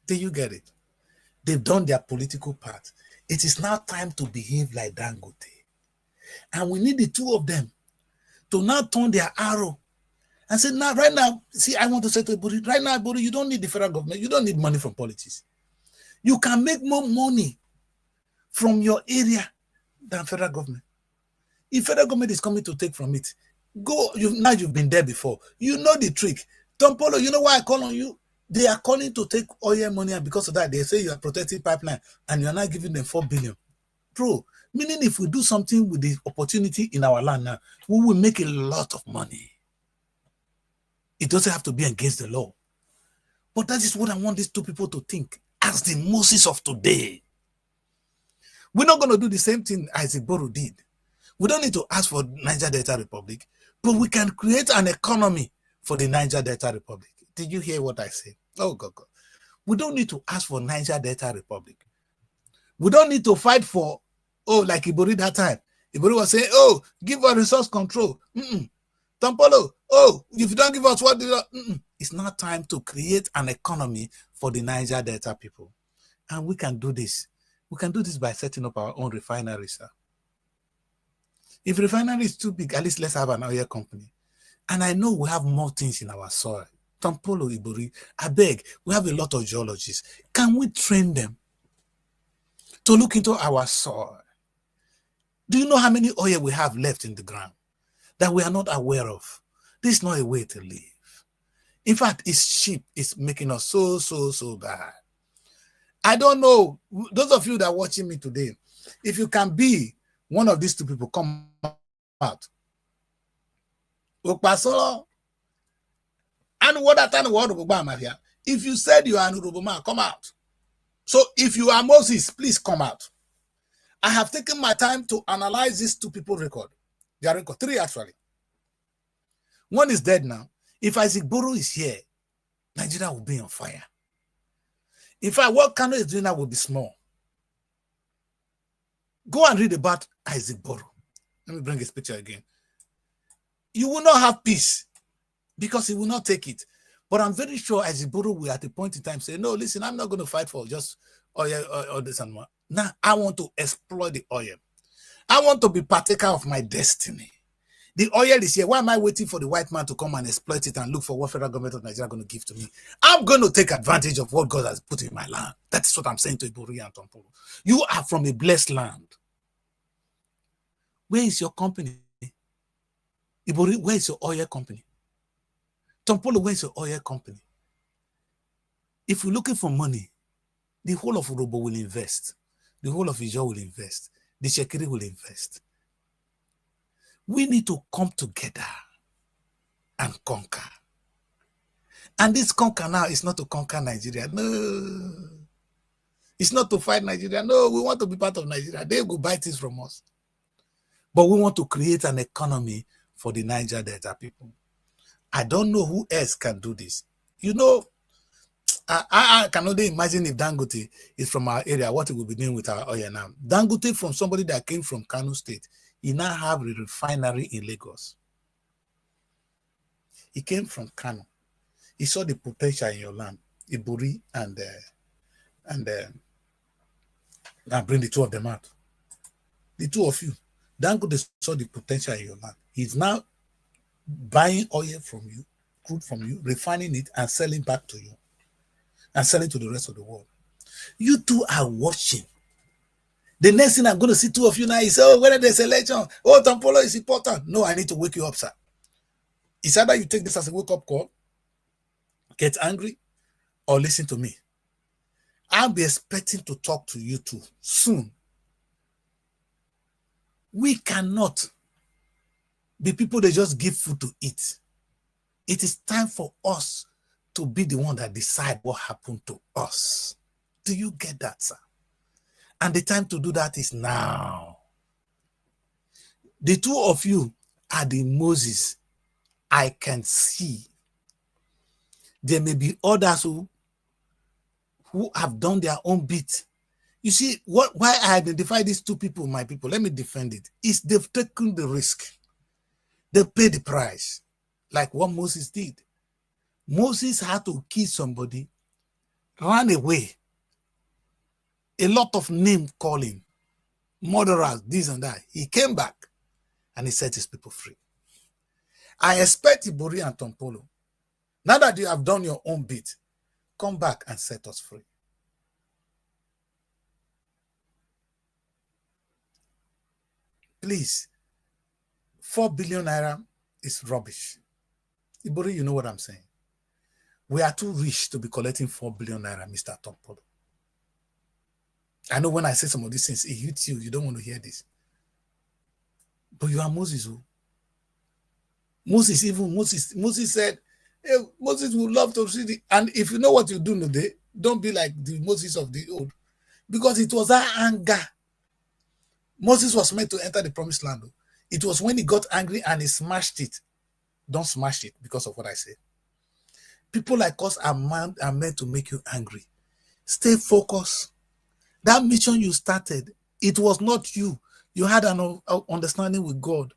Do you get it? They've done their political part. It is now time to behave like Dangote. And we need the two of them to now turn their arrow and say, now, right now, see, I want to say to Ibori, right now, Ibori, you don't need the federal government. You don't need money from politics. You can make more money from your area than federal government. If federal government is coming to take from it, go. Now you've been there before. You know the trick. Tompolo, you know why I call on you? They are calling to take oil money, and because of that, they say you are protecting pipeline, and you are not giving them 4 billion. Bro, meaning if we do something with the opportunity in our land now, we will make a lot of money. It doesn't have to be against the law. But that is what I want these two people to think as the Moses of today. We're not going to do the same thing Isaac Boro did. We don't need to ask for Niger Delta Republic, but we can create an economy for the Niger Delta Republic. Did you hear what I said? Oh, God. We don't need to ask for Niger Delta Republic. We don't need to fight for, like Ibori that time. Ibori was saying, give us resource control. Tompolo, if you don't give us what, it's not time to create an economy for the Niger Delta people. And we can do this. We can do this by setting up our own refinery, sir. If refinery is too big, at least let's have an oil company. And I know we have more things in our soil. Tompolo, Ibori, I beg, we have a lot of geologists. Can we train them to look into our soil? Do you know how many oil we have left in the ground that we are not aware of? This is not a way to live. In fact, it's cheap. It's making us so bad. I don't know. Those of you that are watching me today, if you can be one of these two people, come out. If you said you are an Urubuma, come out. So if you are Moses, please come out. I have taken my time to analyze these two people record. Their record, 3 actually. One is dead now. If Isaac Boro is here, Nigeria will be on fire. In fact, what Kano is doing now will be small. Go and read about Isaac Boro. Let me bring his picture again. You will not have peace because he will not take it. But I'm very sure Isaac Boro will at a point in time say, no, listen, I'm not going to fight for just oil or this and that. Now, I want to exploit the oil. I want to be partaker of my destiny. The oil is here. Why am I waiting for the white man to come and exploit it and look for what federal government of Nigeria is going to give to me? I'm going to take advantage of what God has put in my land. That's what I'm saying to Ibori and Tompolo. You are from a blessed land. Where is your company? Ibori, where is your oil company? Tompolo, where is your oil company? If you're looking for money, the whole of Urobo will invest. The whole of Ijo will invest. The Shekiri will invest. We need to come together and conquer. And this conquer now is not to conquer Nigeria. No. It's not to fight Nigeria. No, we want to be part of Nigeria. They will buy things from us. But we want to create an economy for the Niger Delta people. I don't know who else can do this. You know, I can only imagine if Dangote is from our area, what he will be doing with our oil now. Dangote from somebody that came from Kano State. He now have a refinery in Lagos. He came from Kano. He saw the potential in your land, Ibori and now bring the two of them out. The two of you. Dangote saw the potential in your land. He's now buying oil from you, crude from you, refining it and selling back to you. And selling to the rest of the world. You two are watching The next thing I'm going to see two of you now is, oh, whether there's election, oh, Tampolo is important. No, I need to wake you up, sir. It's either you take this as a wake-up call, get angry, or listen to me. I'll be expecting to talk to you too soon. We cannot be people that just give food to eat. It is time for us to be the one that decide what happened to us. Do you get that, sir? And the time to do that is now. The two of you are the Moses I can see. There may be others who have done their own bit. You see, why I identify these two people, my people, let me defend it, is they've taken the risk. They paid the price, like what Moses did. Moses had to kill somebody, ran away. A lot of name calling, murderers, this and that. He came back and he set his people free. I expect Ibori and Tompolo, now that you have done your own bit, come back and set us free. Please, 4 billion naira is rubbish. Ibori, you know what I'm saying. We are too rich to be collecting 4 billion naira, Mr. Tompolo. I know when I say some of these things, it hits you. You don't want to hear this. But you are Moses. Who? Moses said, hey, Moses would love to see the, and if you know what you do today, don't be like the Moses of the old. Because it was that anger. Moses was meant to enter the promised land. It was when he got angry and he smashed it. Don't smash it because of what I said. People like us are meant to make you angry. Stay focused. That mission you started, it was not you. You had an understanding with God.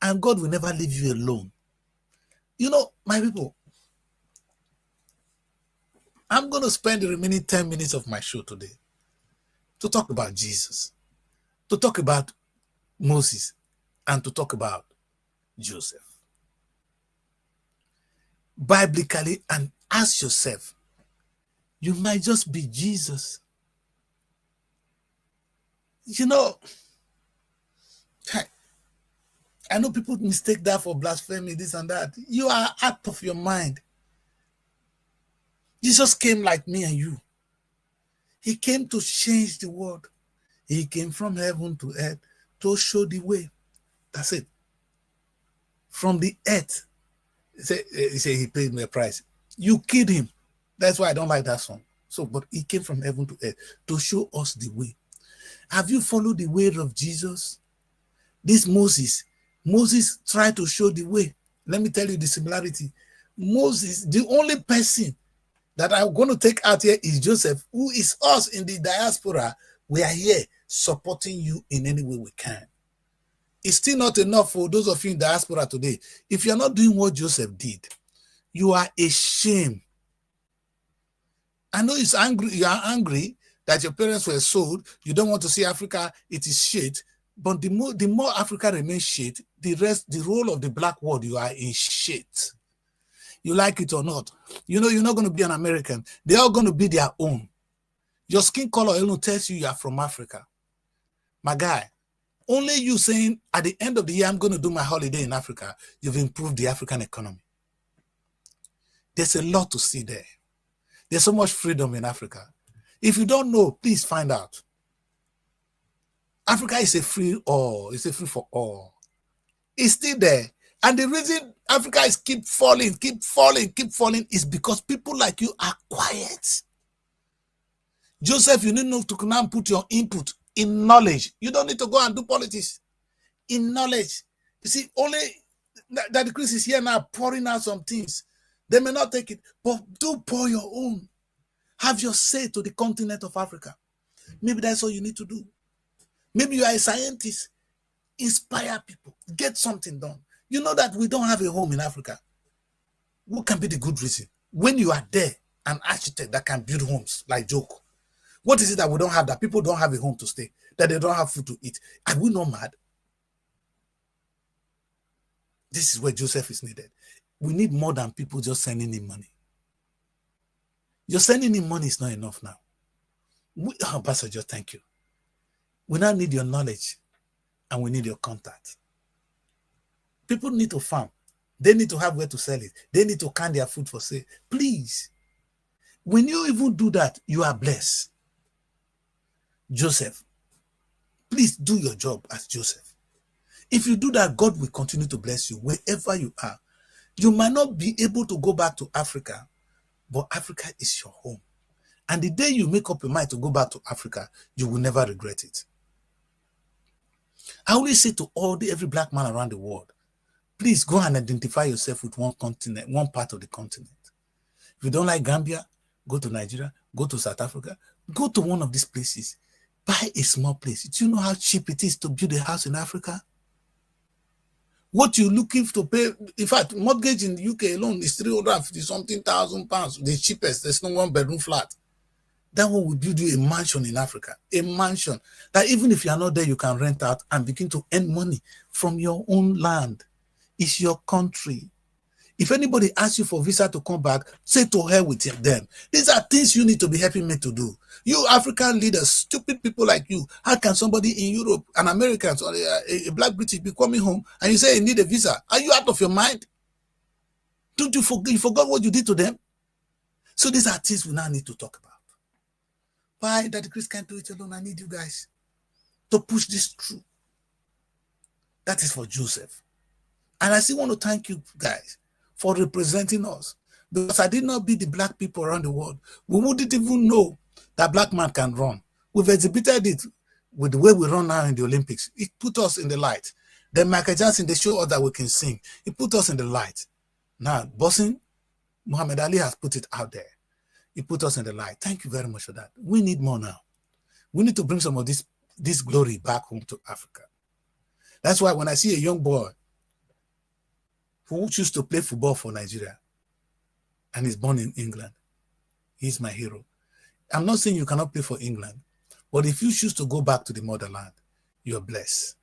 And God will never leave you alone. You know, my people, I'm going to spend the remaining 10 minutes of my show today to talk about Jesus, to talk about Moses, and to talk about Joseph. Biblically, and ask yourself, you might just be Jesus. You know, I know people mistake that for blasphemy, this and that. You are out of your mind. Jesus came like me and you. He came to change the world. He came from heaven to earth to show the way. That's it. From the earth. He said he paid me a price. You killed him. That's why I don't like that song. So, but he came from heaven to earth to show us the way. Have you followed the way of Jesus? This Moses tried to show the way. Let me tell you the similarity. Moses, the only person that I'm going to take out here is Joseph, who is us in the diaspora. We are here supporting you in any way we can. It's still not enough for those of you in diaspora today. If you're not doing what Joseph did, you are a shame. I know it's angry. You are angry that your parents were sold. You don't want to see Africa. It is shit. But the more Africa remains shit, the role of the black world, you are in shit. You like it or not. You know, you're not going to be an American. They're all going to be their own. Your skin color alone tells you are from Africa. My guy, only you saying at the end of the year, I'm going to do my holiday in Africa, you've improved the African economy. There's a lot to see there. There's so much freedom in Africa. If you don't know, please find out. Africa is a free all. It's a free for all. It's still there. And the reason Africa is keep falling is because people like you are quiet. Joseph, you need to now put your input in knowledge. You don't need to go and do politics. In knowledge. You see, only that Kris is here now pouring out some things. They may not take it, but do pour your own. Have your say to the continent of Africa. Maybe that's all you need to do. Maybe you are a scientist. Inspire people. Get something done. You know that we don't have a home in Africa. What can be the good reason? When you are there, an architect that can build homes like Joko. What is it that we don't have, that people don't have a home to stay, that they don't have food to eat? Are we not mad? This is where Joseph is needed. We need more than people just sending him money. You're sending him money is not enough now. Ambassador, thank you. We now need your knowledge and we need your contact. People need to farm. They need to have where to sell it. They need to can their food for sale. Please, when you even do that, you are blessed. Joseph, please do your job as Joseph. If you do that, God will continue to bless you wherever you are. You might not be able to go back to Africa, but Africa is your home. And the day you make up your mind to go back to Africa, you will never regret it. I always say to every black man around the world, please go and identify yourself with one continent, one part of the continent. If you don't like Gambia, go to Nigeria, go to South Africa, go to one of these places. Buy a small place. Do you know how cheap it is to build a house in Africa? What you're looking to pay, in fact, mortgage in the UK alone is 350-something thousand pounds, the cheapest. There's no one bedroom flat. That one will build you a mansion in Africa, a mansion that even if you are not there, you can rent out and begin to earn money from your own land. It's your country. If anybody asks you for visa to come back, say to hell with them. These are things you need to be helping me to do. You African leaders, stupid people like you, how can somebody in Europe, an American, or a black British be coming home and you say you need a visa? Are you out of your mind? Don't you forget? You forgot what you did to them? So these are things we now need to talk about. Why that Kris can't do it alone? I need you guys to push this through. That is for Joseph. And I still want to thank you guys for representing us. Because I did not beat the black people around the world, we wouldn't even know that black man can run. We've exhibited it with the way we run now in the Olympics. It put us in the light. Then Michael Jackson, they show us that we can sing. It put us in the light. Now, boxing, Muhammad Ali has put it out there. He put us in the light. Thank you very much for that. We need more now. We need to bring some of this glory back home to Africa. That's why when I see a young boy who chooses to play football for Nigeria and is born in England, he's my hero. I'm not saying you cannot play for England, but if you choose to go back to the motherland, you're blessed.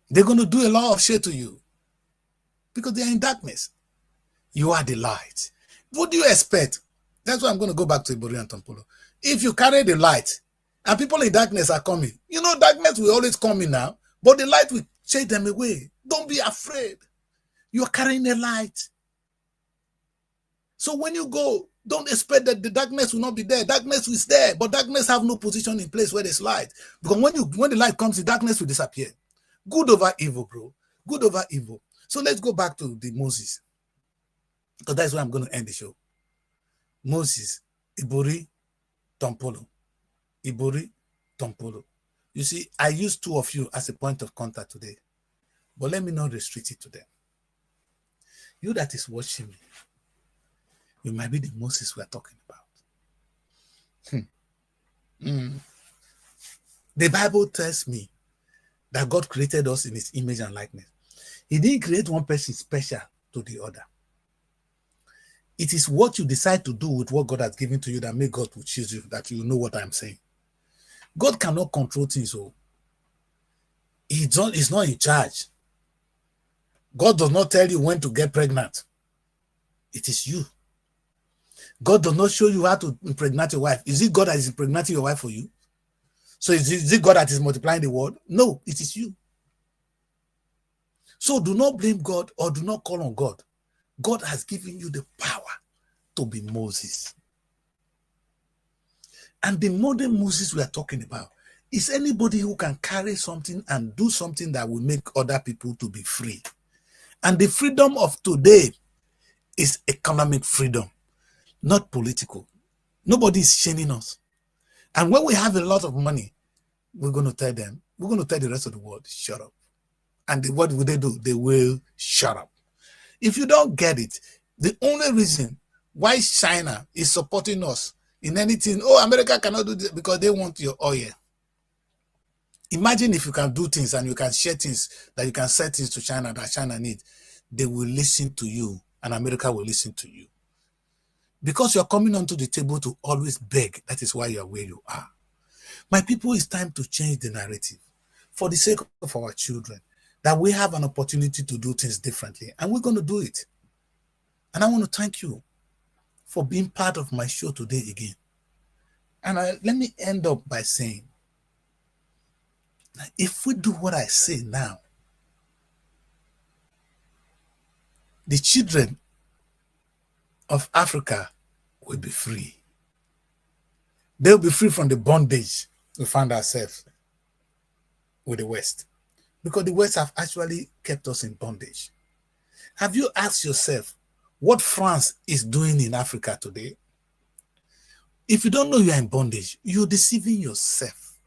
They're going to do a lot of shit to you because they are in darkness. You are the light. What do you expect? That's why I'm going to go back to Ibori and Tompolo. If you carry the light and people in darkness are coming, you know darkness will always come in now, but the light will chase them away. Don't be afraid. You're carrying a light. So when you go, don't expect that the darkness will not be there. Darkness is there, but darkness have no position in place where there's light. Because when the light comes, the darkness will disappear. Good over evil, bro. Good over evil. So let's go back to the Moses. Because that's where I'm going to end the show. Moses, Ibori, Tompolo. Ibori, Tompolo. You see, I used two of you as a point of contact today. But let me not restrict it to them. You that is watching me, you might be the Moses we are talking about. The Bible tells me that God created us in his image and likeness. He didn't create one person special to the other. It is what you decide to do with what God has given to you that make God will choose you, that you know what I'm saying. God cannot control things. So he's not in charge. God does not tell you when to get pregnant. It is you. God does not show you how to impregnate your wife. Is it God that is impregnating your wife for you? So is it God that is multiplying the word? No, it is you. So do not blame God or do not call on God. God has given you the power to be Moses. And the modern Moses we are talking about is anybody who can carry something and do something that will make other people to be free. And the freedom of today is economic freedom, not political. Nobody is shaming us. And when we have a lot of money, we're going to tell them, we're going to tell the rest of the world, shut up. And what will they do? They will shut up. If you don't get it, the only reason why China is supporting us in anything, oh, America cannot do this because they want your oil. Imagine if you can do things and you can share things, that you can sell things to China that China needs. They will listen to you and America will listen to you. Because you're coming onto the table to always beg. That is why you're where you are. My people, it's time to change the narrative for the sake of our children, that we have an opportunity to do things differently, and we're going to do it. And I want to thank you for being part of my show today again. And let me end up by saying, if we do what I say now, the children of Africa will be free. They'll be free from the bondage we found ourselves with the West. Because the West have actually kept us in bondage. Have you asked yourself what France is doing in Africa today? If you don't know you are in bondage, you're deceiving yourself.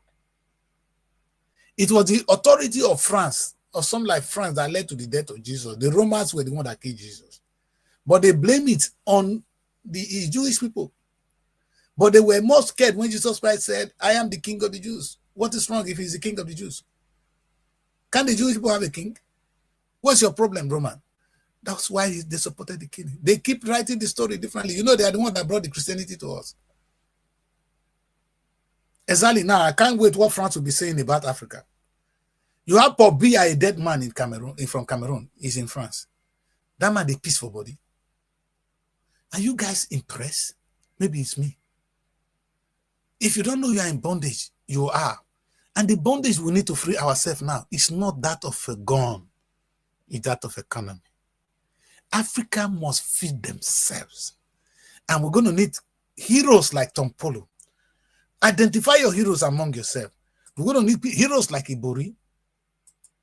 It was the authority of France, or something like France, that led to the death of Jesus. The Romans were the one that killed Jesus. But they blame it on the Jewish people. But they were more scared when Jesus Christ said, I am the king of the Jews. What is wrong if he's the king of the Jews? Can the Jewish people have a king? What's your problem, Roman? That's why they supported the king. They keep writing the story differently. You know, they are the one that brought the Christianity to us. Exactly. Now, I can't wait what France will be saying about Africa. You have Paul Biya, a dead man in Cameroon, from Cameroon. He's in France. That man, the peaceful body. Are you guys impressed? Maybe it's me. If you don't know you are in bondage, you are. And the bondage we need to free ourselves now is not that of a gun. It's that of economy. Africa must feed themselves. And we're going to need heroes like Tom Polo. Identify your heroes among yourself. We're going to need heroes like Ibori.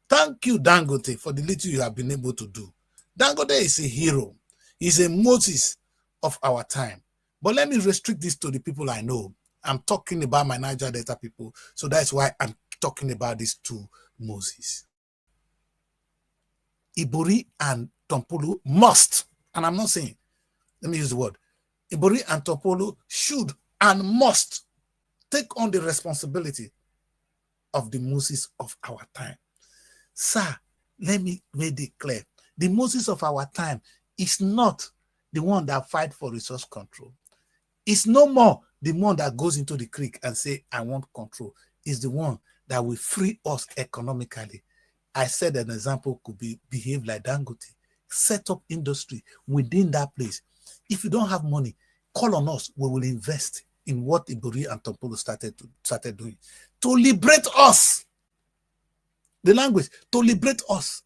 Thank you, Dangote, for the little you have been able to do. Dangote is a hero. He's a Moses of our time. But let me restrict this to the people I know. I'm talking about my Niger Delta people. So that's why I'm talking about these two Moses. Ibori and Tom Polo must, and I'm not saying, let me use the word, Ibori and Tom Polo should and must take on the responsibility of the Moses of our time. Sir, let me make it clear. The Moses of our time is not the one that fight for resource control. It's no more the one that goes into the creek and say, I want control. It's the one that will free us economically. I said an example could be behave like Dangote. Set up industry within that place. If you don't have money, call on us. We will invest in what Ibori and Tom Polo started doing to liberate us. The language, to liberate us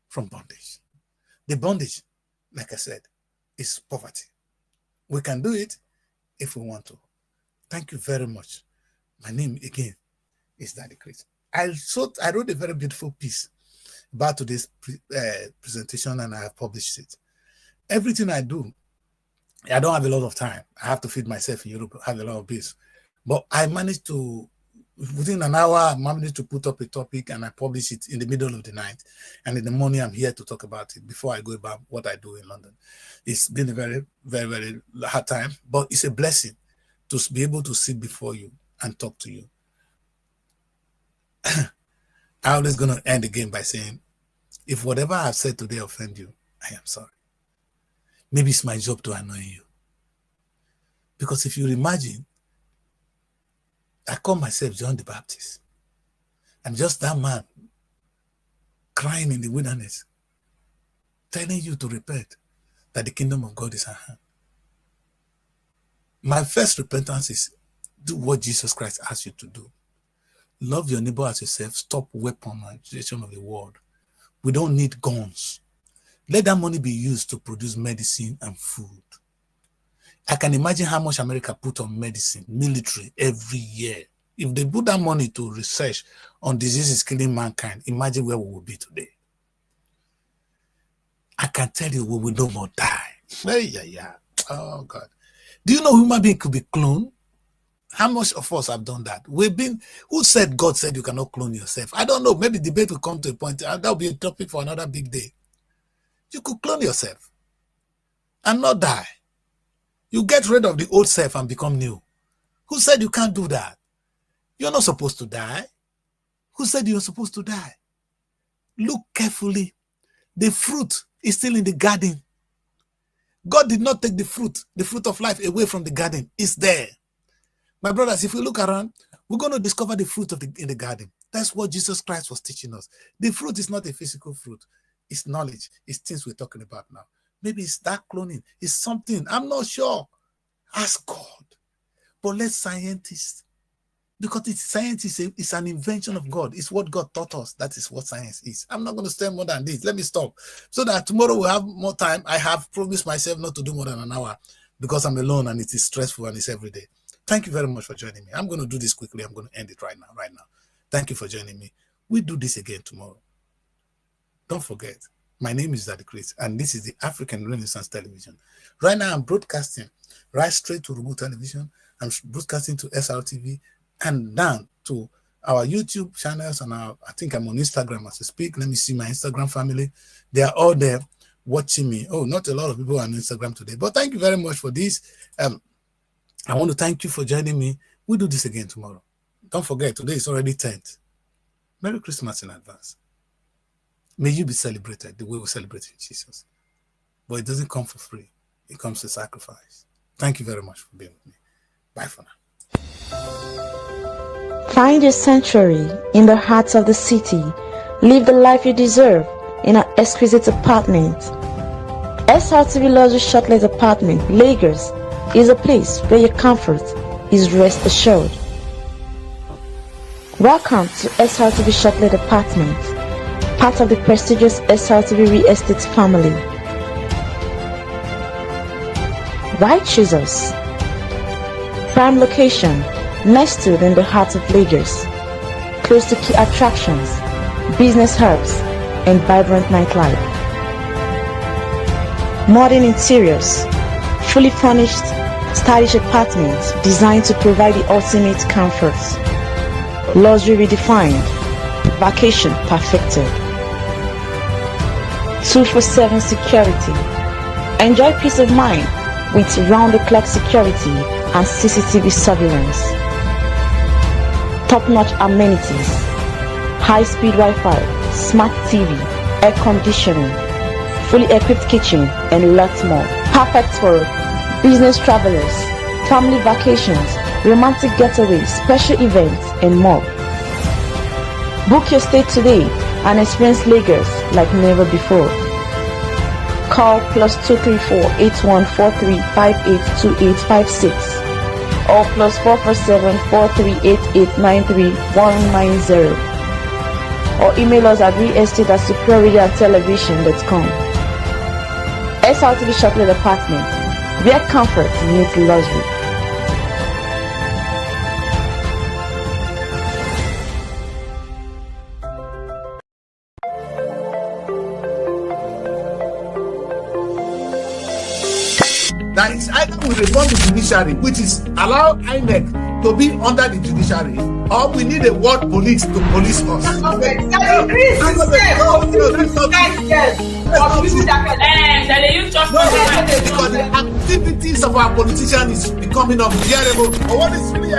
from bondage. The bondage, like I said, is poverty. We can do it if we want to. Thank you very much. My name again is Daddy Kris. I wrote a very beautiful piece about today's presentation, and I have published it. Everything I do, I don't have a lot of time. I have to feed myself in Europe, have a lot of bills. But I managed to, within an hour, I managed to put up a topic and I publish it in the middle of the night. And in the morning, I'm here to talk about it before I go about what I do in London. It's been a very, very, very hard time, but it's a blessing to be able to sit before you and talk to you. I'm always going to end again by saying, if whatever I've said today offend you, I am sorry. Maybe it's my job to annoy you. Because if you imagine, I call myself John the Baptist. I'm just that man crying in the wilderness, telling you to repent, that the kingdom of God is at hand. My first repentance is do what Jesus Christ asked you to do. Love your neighbor as yourself. Stop weaponization of the world. We don't need guns. Let that money be used to produce medicine and food. I can imagine how much America put on medicine, military, every year. If they put that money to research on diseases killing mankind, imagine where we will be today. I can tell you we will no more die. Yeah. Oh, God. Do you know human being could be cloned? How much of us have done that? Who said God said you cannot clone yourself? I don't know. Maybe debate will come to a point. That'll be a topic for another big day. You could clone yourself and not die. You get rid of the old self and become new. Who said you can't do that? You're not supposed to die. Who said you're supposed to die? Look carefully. The fruit is still in the garden. God did not take the fruit of life away from the garden. It's there. My brothers, if we look around, we're going to discover the fruit in the garden. That's what Jesus Christ was teaching us. The fruit is not a physical fruit. It's knowledge. It's things we're talking about now. Maybe it's that cloning. It's something. I'm not sure. Ask God. But let scientists, because science is an invention of God. It's what God taught us. That is what science is. I'm not going to stay more than this. Let me stop. So that tomorrow we'll have more time. I have promised myself not to do more than an hour because I'm alone and it is stressful and it's every day. Thank you very much for joining me. I'm going to do this quickly. I'm going to end it right now. Thank you for joining me. We do this again tomorrow. Don't forget, my name is Kris, and this is the African Renaissance Television. Right now, I'm broadcasting right straight to Rubu Television. I'm broadcasting to SRTV and down to our YouTube channels. And I think I'm on Instagram as I speak. Let me see my Instagram family. They are all there watching me. Oh, not a lot of people on Instagram today, but thank you very much for this. I want to thank you for joining me. We'll do this again tomorrow. Don't forget, today is already 10th. Merry Christmas in advance. May you be celebrated the way we celebrate in Jesus. But it doesn't come for free. It comes to sacrifice. Thank you very much for being with me. Bye for now. Find your sanctuary in the heart of the city. Live the life you deserve in an exquisite apartment. SRTV Luxury Shortlet Apartment, Lagos, is a place where your comfort is rest assured. Welcome to SRTV Shortlet Apartment, part of the prestigious SRTV Real Estate family. Why choose us? Prime location, nestled in the heart of Lagos, close to key attractions, business hubs, and vibrant nightlife. Modern interiors, fully furnished, stylish apartments designed to provide the ultimate comfort. Luxury redefined, vacation perfected. 24/7 security. Enjoy peace of mind with round-the-clock security and CCTV surveillance. Top-notch amenities, high-speed Wi-Fi, smart TV, air conditioning, fully equipped kitchen, and lots more. Perfect for business travelers, family vacations, romantic getaways, special events, and more. Book your stay today and experience Lagos like never before. Call +234 8143 582856 or +447 4388 93190 or email us at realestate@superiortelevision.com. SRTV Shortlet Apartment, where comfort meets luxury. That is either we reform the judiciary, which is allow INEC to be under the judiciary, or we need a world police to police us. Because the activities of our politicians is becoming unbearable. But what is really